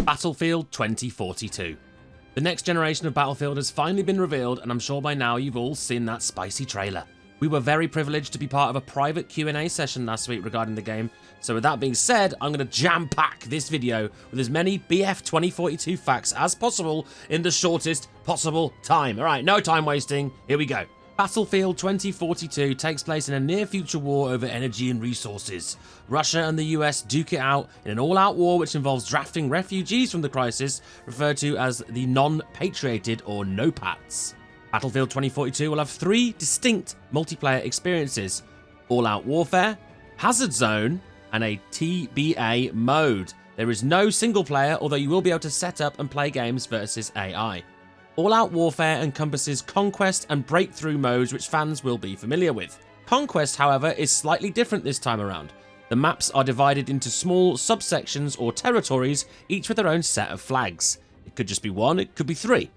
Battlefield 2042. The next generation of Battlefield has finally been revealed, and I'm sure by now you've all seen that spicy trailer. We were very privileged to be part of a private Q&A session last week regarding the game, so with that being said, I'm going to jam-pack this video with as many BF 2042 facts as possible in the shortest possible time. Alright, no time wasting, here we go. Battlefield 2042 takes place in a near-future war over energy and resources. Russia and the US duke it out in an all-out war which involves drafting refugees from the crisis, referred to as the non-patriated or NOPATs. Battlefield 2042 will have 3 distinct multiplayer experiences: all-out warfare, hazard zone, and a TBA mode. There is no single player, although you will be able to set up and play games versus AI. All-out warfare encompasses conquest and breakthrough modes which fans will be familiar with. Conquest, however, is slightly different this time around. The maps are divided into small subsections or territories, each with their own set of flags. It could just be 1, it could be 3.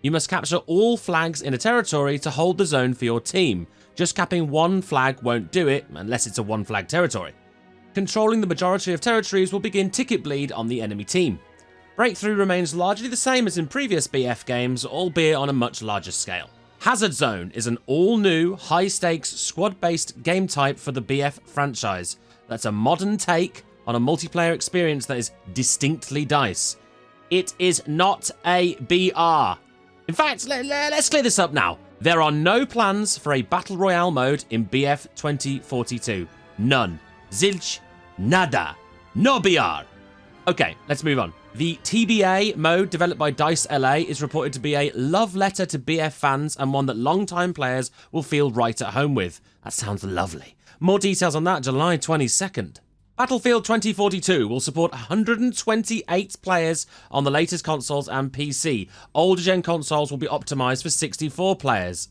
You must capture all flags in a territory to hold the zone for your team. Just capping 1 flag won't do it, unless it's a 1-flag territory. Controlling the majority of territories will begin ticket bleed on the enemy team. Breakthrough remains largely the same as in previous BF games, albeit on a much larger scale. Hazard Zone is an all-new, high-stakes, squad-based game type for the BF franchise. That's a modern take on a multiplayer experience that is distinctly DICE. It is not a BR. In fact, let's clear this up now. There are no plans for a Battle Royale mode in BF 2042. None. Zilch. Nada. No BR. Okay, let's move on. The TBA mode, developed by DICE LA, is reported to be a love letter to BF fans and one that long-time players will feel right at home with. That sounds lovely. More details on that July 22nd. Battlefield 2042 will support 128 players on the latest consoles and PC. Older gen consoles will be optimized for 64 players.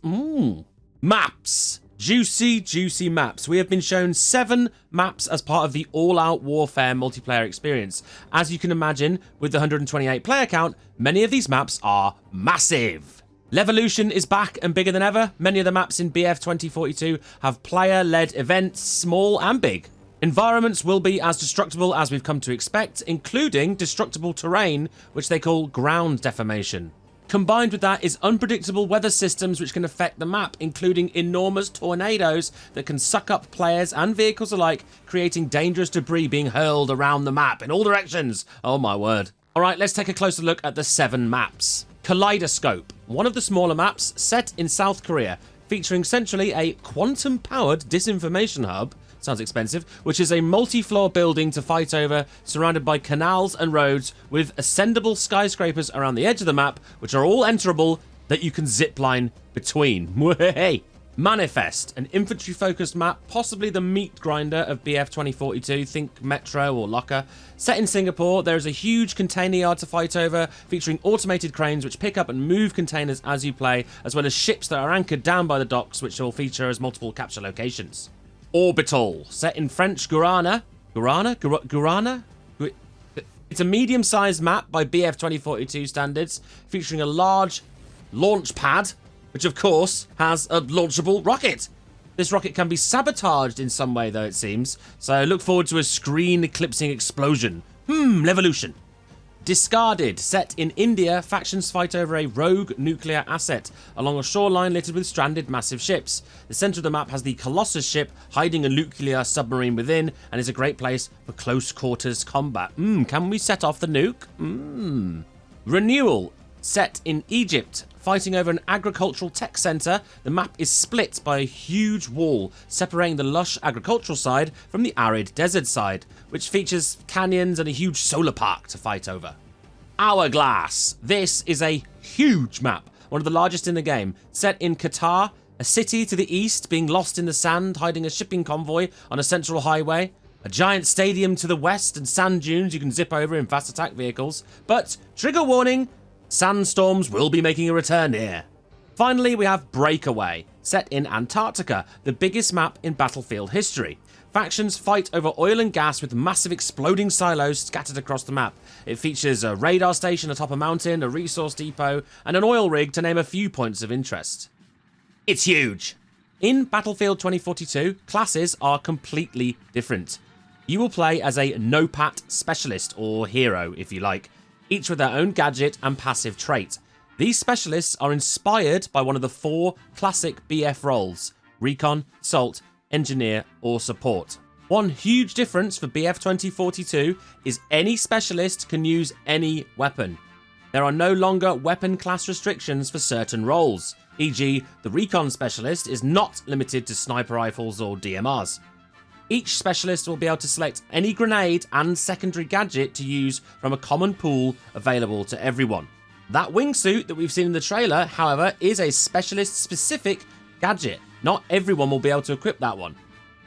Maps. Juicy maps. We have been shown 7 maps as part of the all-out warfare multiplayer experience. As you can imagine, with the 128 player count, many of these maps are massive. Levolution is back and bigger than ever. Many of the maps in BF 2042 have player-led events, small and big. Environments will be as destructible as we've come to expect, including destructible terrain, which they call ground deformation. Combined with that is unpredictable weather systems which can affect the map, including enormous tornadoes that can suck up players and vehicles alike, creating dangerous debris being hurled around the map in all directions. Oh my word. Alright, let's take a closer look at the 7 maps. Kaleidoscope, one of the smaller maps set in South Korea, featuring centrally a quantum-powered disinformation hub, sounds expensive, which is a multi-floor building to fight over, surrounded by canals and roads with ascendable skyscrapers around the edge of the map, which are all enterable that you can zipline between. Manifest, an infantry-focused map, possibly the meat grinder of BF 2042, think Metro or Locker. Set in Singapore, there is a huge container yard to fight over, featuring automated cranes which pick up and move containers as you play, as well as ships that are anchored down by the docks, which will feature as multiple capture locations. Orbital, set in French Guiana. Guiana? It's a medium-sized map by BF 2042 standards, featuring a large launch pad, which of course has a launchable rocket. This rocket can be sabotaged in some way, though, it seems, so look forward to a screen-eclipsing explosion. Levolution. Discarded, set in India, factions fight over a rogue nuclear asset along a shoreline littered with stranded massive ships. The centre of the map has the Colossus ship hiding a nuclear submarine within and is a great place for close quarters combat. Can we set off the nuke? Renewal, set in Egypt, fighting over an agricultural tech centre. The map is split by a huge wall separating the lush agricultural side from the arid desert side, which features canyons and a huge solar park to fight over. Hourglass. This is a huge map, one of the largest in the game, set in Qatar, a city to the east being lost in the sand, hiding a shipping convoy on a central highway, a giant stadium to the west and sand dunes you can zip over in fast attack vehicles, but trigger warning, sandstorms will be making a return here. Finally, we have Breakaway, set in Antarctica, the biggest map in Battlefield history. Factions fight over oil and gas with massive exploding silos scattered across the map. It features a radar station atop a mountain, a resource depot, and an oil rig to name a few points of interest. It's huge! In Battlefield 2042, classes are completely different. You will play as a NOPAT specialist, or hero if you like. each with their own gadget and passive trait. These specialists are inspired by one of the 4 classic BF roles: Recon, Assault, Engineer, or Support. One huge difference for BF 2042 is any specialist can use any weapon. There are no longer weapon class restrictions for certain roles, e.g. the Recon specialist is not limited to sniper rifles or DMRs. Each specialist will be able to select any grenade and secondary gadget to use from a common pool available to everyone. That wingsuit that we've seen in the trailer, however, is a specialist-specific gadget. Not everyone will be able to equip that one.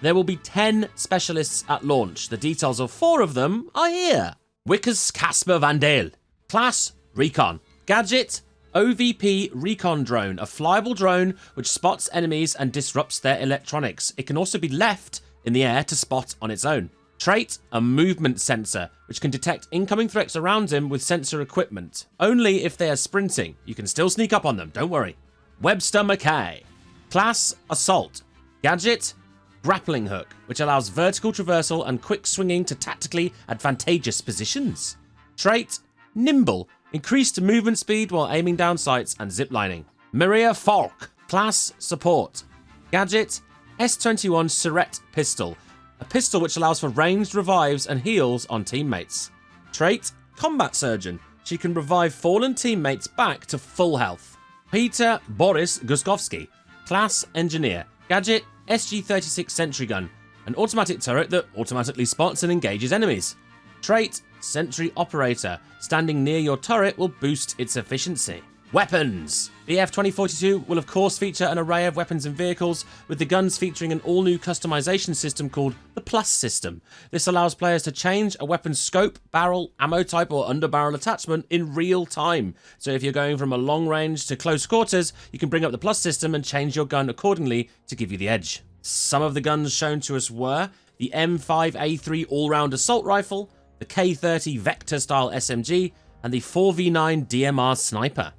There will be 10 specialists at launch. The details of 4 of them are here. Wickers Casper Van Dale. Class, Recon. Gadget, OVP Recon Drone, a flyable drone which spots enemies and disrupts their electronics. It can also be left in the air to spot on its own. Trait, a movement sensor, which can detect incoming threats around him with sensor equipment. Only if they are sprinting. You can still sneak up on them, don't worry. Webster McKay. Class, Assault. Gadget, Grappling Hook, which allows vertical traversal and quick swinging to tactically advantageous positions. Trait, Nimble, increased movement speed while aiming down sights and ziplining. Maria Falk. Class, Support. Gadget, S21 Surette Pistol, a pistol which allows for ranged revives and heals on teammates. Trait, Combat Surgeon. She can revive fallen teammates back to full health. Peter Boris Guskowski. Class, Engineer. Gadget, SG-36 Sentry Gun, an automatic turret that automatically spots and engages enemies. Trait, Sentry Operator. Standing near your turret will boost its efficiency. Weapons! BF 2042 will of course feature an array of weapons and vehicles, with the guns featuring an all-new customization system called the Plus system. This allows players to change a weapon's scope, barrel, ammo type or underbarrel attachment in real time. So if you're going from a long range to close quarters, you can bring up the Plus system and change your gun accordingly to give you the edge. Some of the guns shown to us were the M5A3 all-round assault rifle, the K30 Vector-style SMG, and the 4v9 DMR sniper.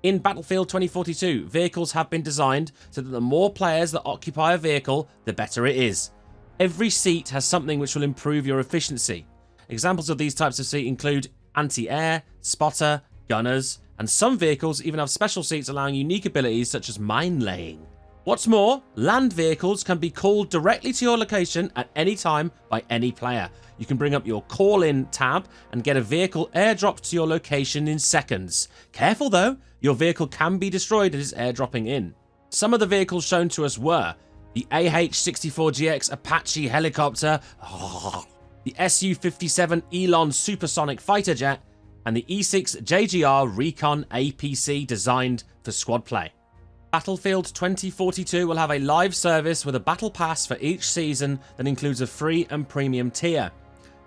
In Battlefield 2042, vehicles have been designed so that the more players that occupy a vehicle, the better it is. Every seat has something which will improve your efficiency. Examples of these types of seat include anti-air, spotter, gunners, and some vehicles even have special seats allowing unique abilities such as mine laying. What's more, land vehicles can be called directly to your location at any time by any player. You can bring up your call-in tab and get a vehicle airdropped to your location in seconds. Careful though, your vehicle can be destroyed as it's airdropping in. Some of the vehicles shown to us were the AH-64GX Apache helicopter, the Su-57 Elon supersonic fighter jet, and the E6 JGR Recon APC designed for squad play. Battlefield 2042 will have a live service with a battle pass for each season that includes a free and premium tier.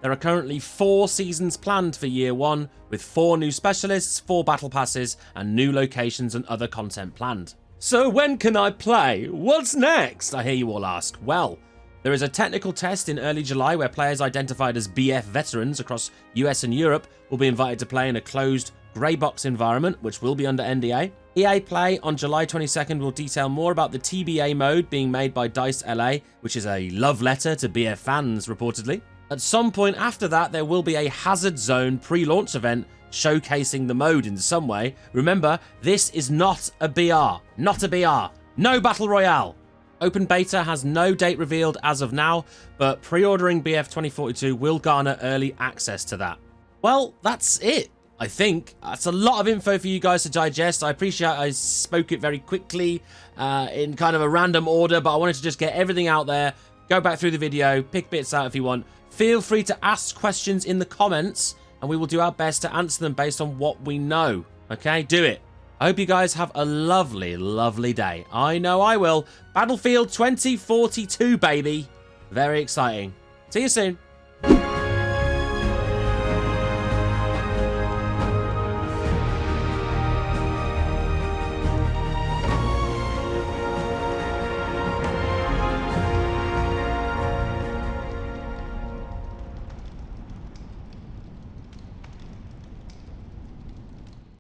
There are currently 4 seasons planned for year 1, with 4 new specialists, 4 battle passes, and new locations and other content planned. So when can I play? What's next? I hear you all ask. Well, there is a technical test in early July where players identified as BF veterans across US and Europe will be invited to play in a closed grey box environment, which will be under NDA. EA Play on July 22nd will detail more about the TBA mode being made by DICE LA, which is a love letter to BF fans, reportedly. At some point after that, there will be a Hazard Zone pre-launch event showcasing the mode in some way. Remember, this is not a BR. Not a BR. No Battle Royale. Open beta has no date revealed as of now, but pre-ordering BF 2042 will garner early access to that. Well, that's it. I think that's a lot of info for you guys to digest. I appreciate I spoke it very quickly in kind of a random order, but I wanted to just get everything out there. Go back through the video, pick bits out if you want. Feel free to ask questions in the comments, and we will do our best to answer them based on what we know. Okay, do it. I hope you guys have a lovely, lovely day. I know I will. Battlefield 2042, baby. Very exciting. See you soon.